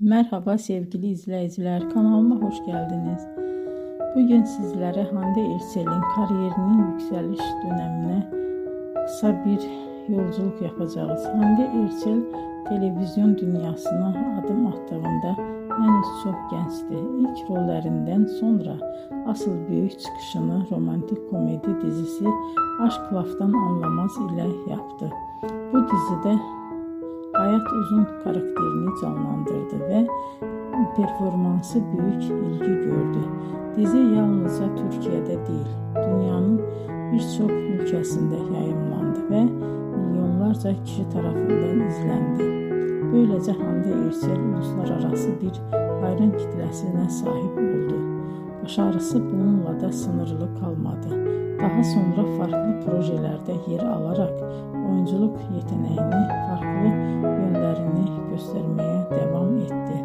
Merhaba sevgili izleyiciler, kanalıma hoş geldiniz. Bugün sizlere Hande Erçel'in kariyerinin yükseliş dönemine kısa bir yolculuk yapacağız. Hande Erçel televizyon dünyasına adım attığında henüz çok gençti. İlk rollerinden sonra asıl büyük çıkışını romantik komedi dizisi Aşk Laftan Anlamaz ile yaptı. Bu dizide Hayat Uzun karakterini canlandırdı ve performansı büyük ilgi gördü. Dizi yalnızca Türkiye'de değil, dünyanın birçok ülkesinde yayımlandı ve milyonlarca kişi tarafından izlendi. Böylece Hande Erçel uluslararası bir hayran kitlesine sahip oldu. Başarısı bununla da sınırlı kalmadı. Daha sonra farklı projelerde yer alarak oyunculuk yeteneğini, farklı yönlerini göstermeye devam etti.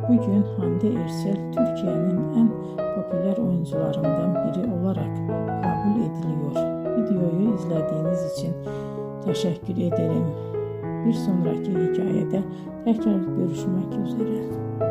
Bugün Hande Erçel Türkiye'nin en popüler oyuncularından biri olarak kabul ediliyor. Videoyu izlediğiniz için teşekkür ederim. Bir sonraki hikayede tekrar görüşmek üzere.